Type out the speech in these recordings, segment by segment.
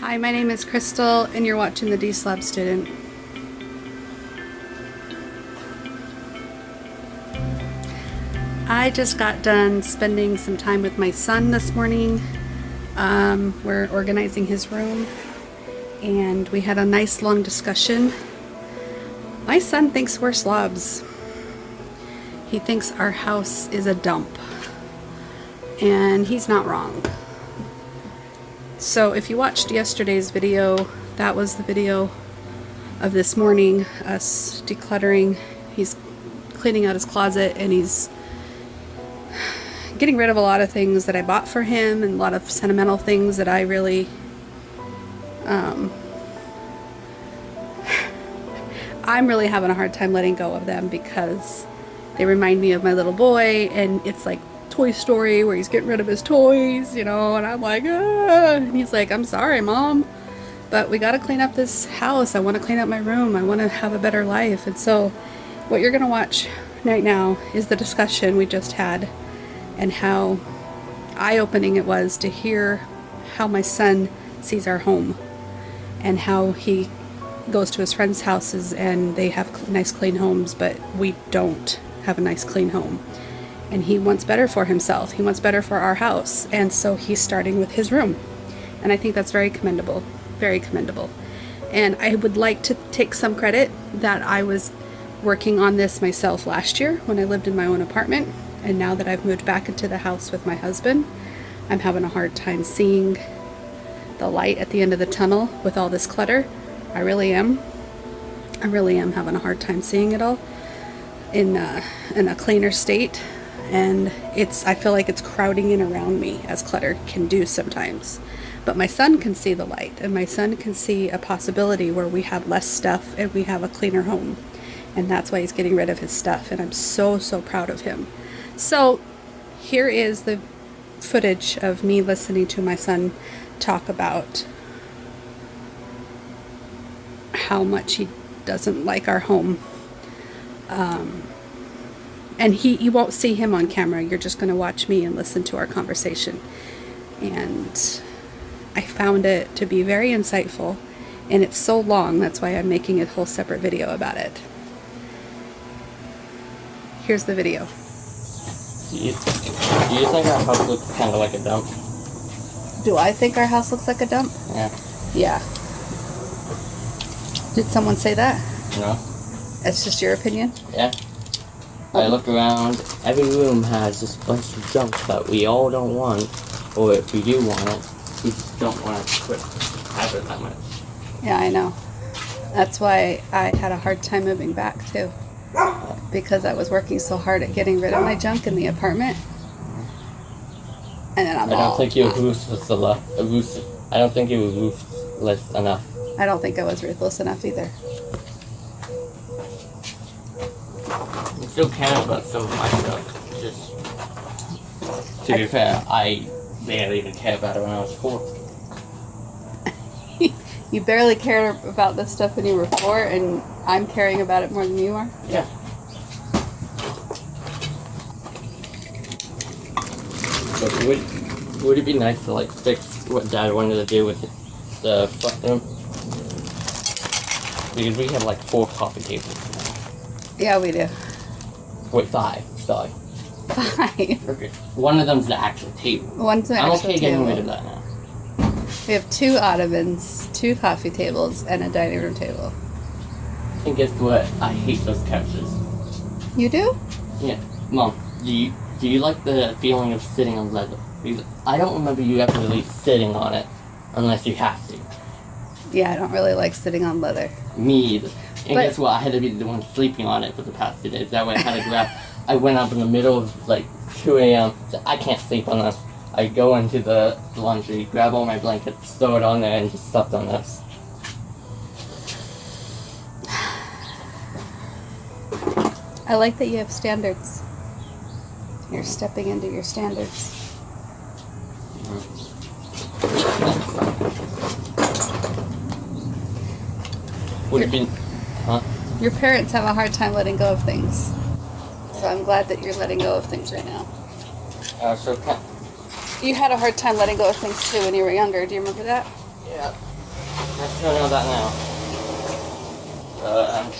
Hi, my name is Crystal, and you're watching the Deslob student. I just got done spending some time with my son this morning. We're organizing his room, and we had a nice long discussion. My son thinks we're slobs. He thinks our house is a dump, and he's not wrong. So if you watched yesterday's video, that was the video of this morning, us decluttering. He's cleaning out his closet, and he's getting rid of a lot of things that I bought for him and a lot of sentimental things that I really I'm really having a hard time letting go of them because they remind me of my little boy, and it's like Toy Story where he's getting rid of his toys, you know, and I'm like, ah. And he's like, I'm sorry, Mom, but we got to clean up this house. I want to clean up my room. I want to have a better life. And so what you're going to watch right now is the discussion we just had and how eye-opening it was to hear how my son sees our home and how he goes to his friends' houses and they have nice clean homes, but we don't have a nice clean home. And he wants better for himself. He wants better for our house. And so he's starting with his room. And I think that's very commendable. Very commendable. And I would like to take some credit that I was working on this myself last year when I lived in my own apartment. And now that I've moved back into the house with my husband, I'm having a hard time seeing the light at the end of the tunnel with all this clutter. I really am. I really am having a hard time seeing it all in a cleaner state. And I feel like it's crowding in around me, as clutter can do sometimes. But my son can see the light, and my son can see a possibility where we have less stuff and we have a cleaner home. And that's why he's getting rid of his stuff, and I'm so, so proud of him. So here is the footage of me listening to my son talk about how much he doesn't like our home. And you won't see him on camera. You're just going to watch me and listen to our conversation. And I found it to be very insightful. And it's so long, that's why I'm making a whole separate video about it. Here's the video. Do you think our house looks kind of like a dump? Do I think our house looks like a dump? Yeah. Yeah. Did someone say that? No. That's just your opinion? Yeah. I look around, every room has this bunch of junk that we all don't want, or if we do want it, we just don't want to quit have it that much. Yeah, I know. That's why I had a hard time moving back too, because I was working so hard at getting rid of my junk in the apartment, and then I don't think you were ruthless enough. I don't think you were ruthless enough. I don't think I was ruthless enough either. I still care about some of my stuff. Just to be fair, I barely even cared about it when I was 4. You barely cared about this stuff when you were 4, and I'm caring about it more than you are? Yeah. But would it be nice to like fix what Dad wanted to do with the front room? Because we have like 4 coffee tables. Yeah, we do. Wait, 5. Sorry. 5. Okay. One of them's the actual table. One's an actual I'm okay getting table. rid of that now. We have 2 ottomans, 2 coffee tables, and a dining room table. And guess what? I hate those couches. You do? Yeah. Mom, do you like the feeling of sitting on leather? Because I don't remember you ever really sitting on it unless you have to. Yeah, I don't really like sitting on leather. Me either. And guess what? I had to be the one sleeping on it for the past 2 days. That way I had to grab... I went up in the middle of like 2 a.m. So I can't sleep on this. I go into the laundry, grab all my blankets, throw it on there, and just slept on this. I like that you have standards. You're stepping into your standards. Would it be... Huh? Your parents have a hard time letting go of things. So I'm glad that you're letting go of things right now. So You had a hard time letting go of things too when you were younger. Do you remember that? Yeah. I still know that now. I'm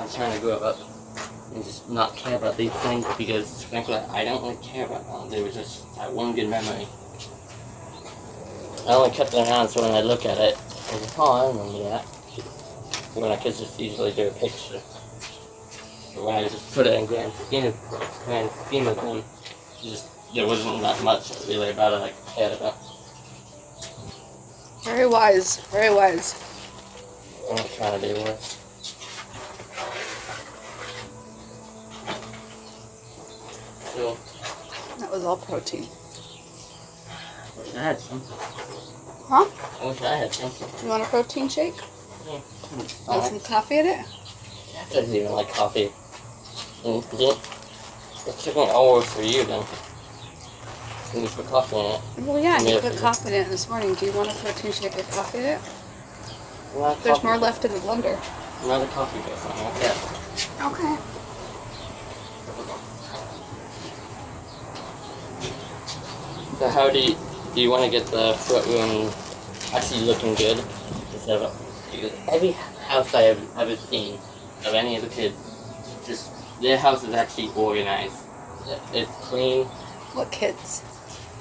trying to grow up and just not care about these things because, frankly, I don't really care about them. They were just that one good memory. I only kept them around so when I look at it, I was like, oh, I remember that. When I could just easily do a picture. But when I just put it in grand scheme of them, there wasn't that much really about it I cared about. Very wise, very wise. I'm not trying to be worse. So, That was all protein. I wish I had some. Huh? I wish I had some. You want a protein shake? Yeah. Want some coffee in it? That doesn't even like coffee. It took me an hour for you then. And you put coffee in it. Well, yeah, you Yeah. put coffee in it this morning. Do you want a protein shake with coffee in it? Not There's coffee. more left in the blender. Another coffee base on it. Yeah. Okay. So how do you want to get the front room actually looking good? Instead of every house I have ever seen of any of the kids, just their house is actually organized. It's clean. What kids?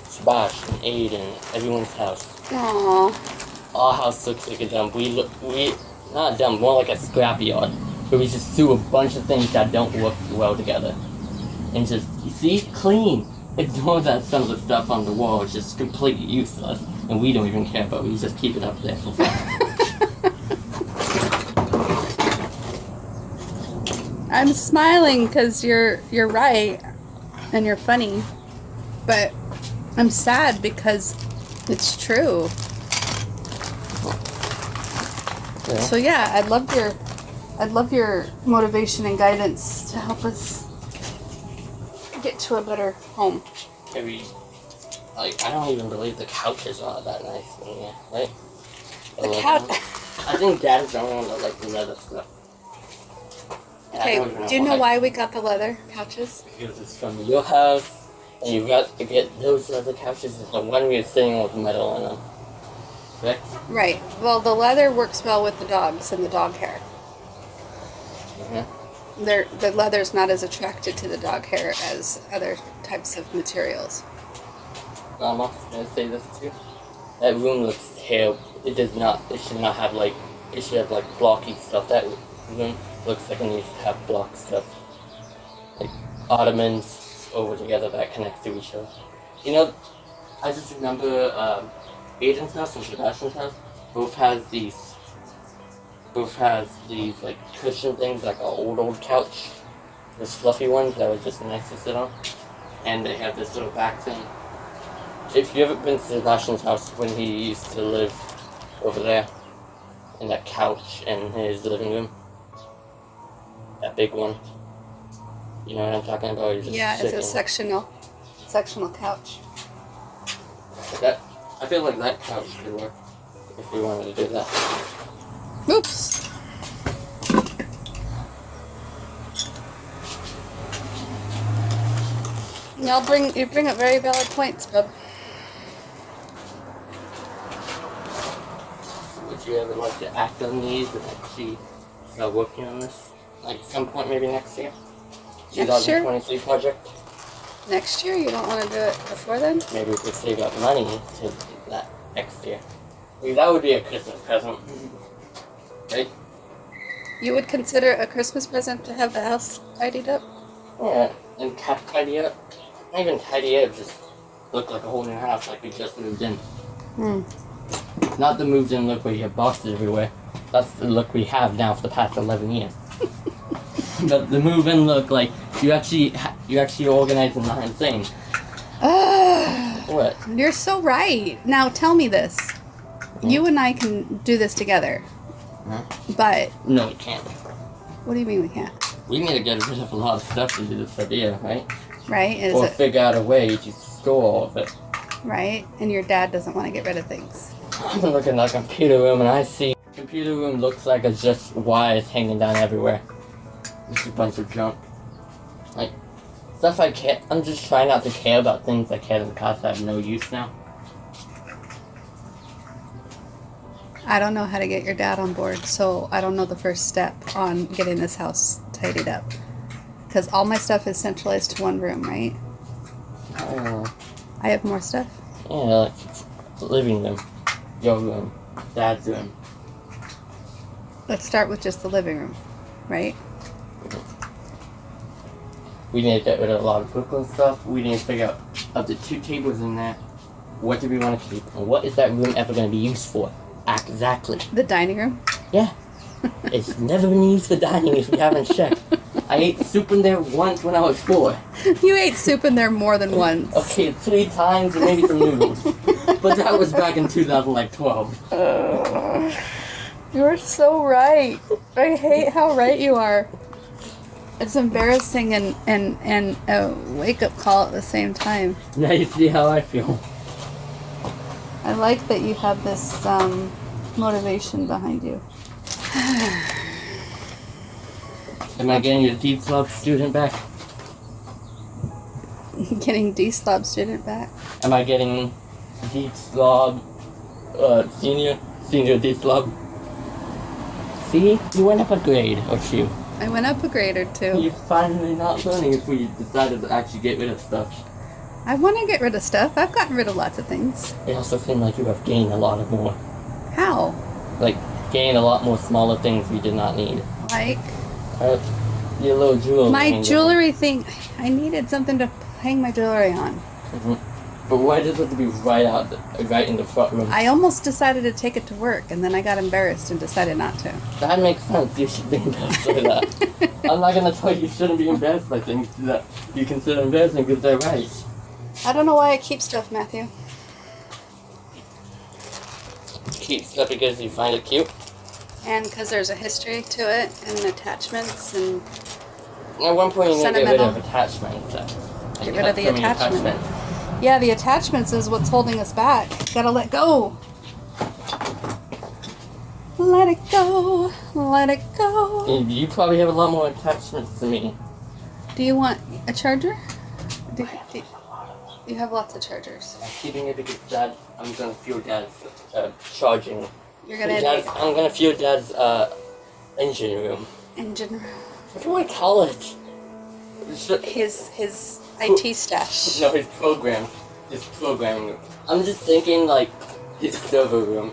Splash and Aiden, everyone's house. Aww. Our house looks like a dump. We not a dump, more like a scrapyard. Where we just threw a bunch of things that don't work well together. And just, you see, clean. Ignore that some of the stuff on the wall is just completely useless. And we don't even care about it. We just keep it up there for fun. I'm smiling because you're right and you're funny, but I'm sad because it's true. Yeah. So yeah, I'd love your motivation and guidance to help us get to a better home. I don't even believe the couches are that nice in here, right? The couch. I think Dad's the only one that like the leather stuff. And I Okay, don't even do you know why we got the leather couches? Because it's from your house, and you got to get those leather couches. The one you're sitting with metal in them. Correct? Right. Well, the leather works well with the dogs and the dog hair. Mm-hmm. The leather's not as attracted to the dog hair as other types of materials. Mama, can I say this too? That room looks terrible. It does not. It should not have like. It should have like blocky stuff. That room looks like it needs to have block stuff. Like ottomans over together that connect to each other. You know, I just remember Aiden's house and Sebastian's house both has these like cushion things, like an old couch. Those fluffy ones that were just nice to sit on. And they have this little back thing. If you ever been to Sebastian's house when he used to live over there, in that couch in his living room, that big one, you know what I'm talking about? You're just Yeah, it's a sitting. sectional couch. That, I feel like that couch could work if we wanted to do that. Oops. You bring up very valid points, bub. Would you ever like to act on these and actually start working on this? Like some point maybe next year? Next year? 2023 project? Next year? You don't want to do it before then? Maybe we could save up money to do that next year. Maybe that would be a Christmas present. Right? You would consider a Christmas present to have the house tidied up? Yeah, and tidy up. Not even tidy up, just look like a whole new house, like we just moved in. Not the moved in look where you have boxes everywhere. That's the look we have now for the past 11 years. But the move-in look, like you actually organize and not insane. What? You're so right. Now tell me this. You and I can do this together. Huh? But No, we can't. what do you mean we can't? We need to get rid of a lot of stuff to do this idea, right? Right? Is Or it figure out a way to store all of it. right? And your dad doesn't want to get rid of things. I'm looking at the computer room and I see computer room looks like it's just wires hanging down everywhere. Just a bunch of junk. Like stuff I can't. I'm just trying not to care about things I cared in the past that have no use now. I don't know how to get your dad on board, so I don't know the first step on getting this house tidied up. Because all my stuff is centralized to one room, right? I have more stuff? Yeah, like living room, your room, dad's room. Let's start with just the living room, right? We need to get rid of a lot of Brooklyn stuff. We need to figure out of the 2 tables in there, what do we want to keep? And what is that room ever going to be used for? Exactly. The dining room? Yeah. It's never been used for dining if you haven't checked. I ate soup in there once when I was 4. You ate soup in there more than once. Okay, 3 times and maybe some noodles. But that was back in 2012. You're so right. I hate how right you are. It's embarrassing and a wake-up call at the same time. Now you see how I feel. I like that you have this motivation behind you. Am I getting your Deslob student back? Getting Deslob student back? Am I getting Deslob senior Deslob? See? You went up a grade or 2. I went up a grade or 2. You're finally not learning if we decided to actually get rid of stuff. I want to get rid of stuff. I've gotten rid of lots of things. It also seemed like you have gained a lot of more. How? Like, gained a lot more smaller things we did not need. Like? Your little jewelry. My jewelry thing. I needed something to hang my jewelry on. Mm-hmm. But why does it have to be right in the front room? I almost decided to take it to work, and then I got embarrassed and decided not to. That makes sense. You should be embarrassed by that. I'm not going to tell you you shouldn't be embarrassed by things that you consider embarrassing because they're right. I don't know why I keep stuff, Matthew. Keep stuff because you find it cute? And because there's a history to it, and attachments, and At one point you need to get rid sentimental. of attachments. Get rid of the attachment. Yeah, the attachments is what's holding us back. Gotta let go. Let it go. Let it go. And you probably have a lot more attachments than me. Do you want a charger? You have lots of chargers. I'm keeping it because Dad, I'm going to feel Dad's charging. You're gonna I'm going to feel Dad's engine room. engine room. What do I call it? His IT stash. No, his programming room. I'm just thinking like his server room.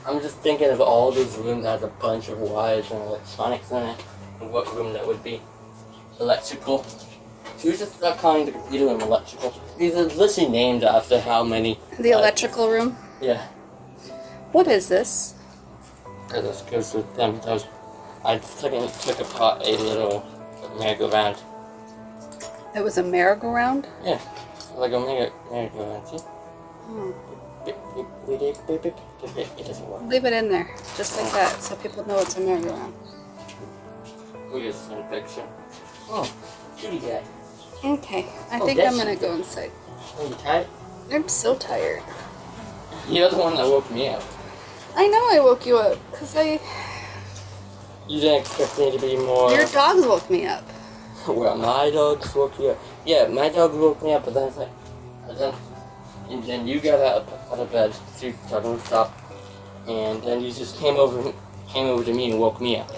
I'm just thinking of all these rooms that has a bunch of wires and electronics in it, and what room that would be. Electrical. Should we just start calling the computer room electrical? These are literally named after how many. The electrical room. Yeah. What is this? This goes with them. I took apart a little merry-go-round. It was a merry-go-round? Yeah, like a merry-go-round, see? It doesn't work. Leave it in there, just like that, so people know it's a merry-go-round. We just send a picture. Oh, kitty guy. Okay, I Oh, think that's I'm gonna something. go inside. Are you tired? I'm so tired. You're the one that woke me up. I know I woke you up, because You didn't expect me to be more... your dogs woke me up. Well, my dogs woke you up. Yeah, my dog woke me up, but then it's like... And then you got out of bed, so you suddenly stopped. And then you just came over to me and woke me up.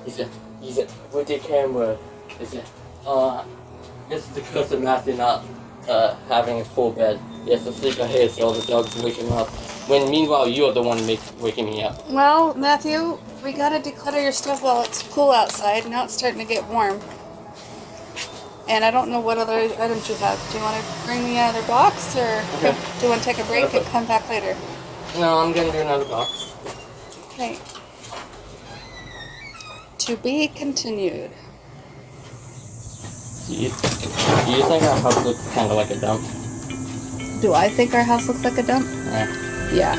He said, with your camera, he said, this is the curse of Matthew not having a full bed. He has to sleep ahead so all the dogs wake him up. When meanwhile you're the one waking me up. Well, Matthew, we gotta declutter your stuff while it's cool outside. Now it's starting to get warm. And I don't know what other items you have. Do you want to bring me another box, or Okay. do you want to take a break and come back later? No, I'm gonna do another box. Okay. To be continued. Do you think our house looks kind of like a dump? Do I think our house looks like a dump? Yeah. Yeah.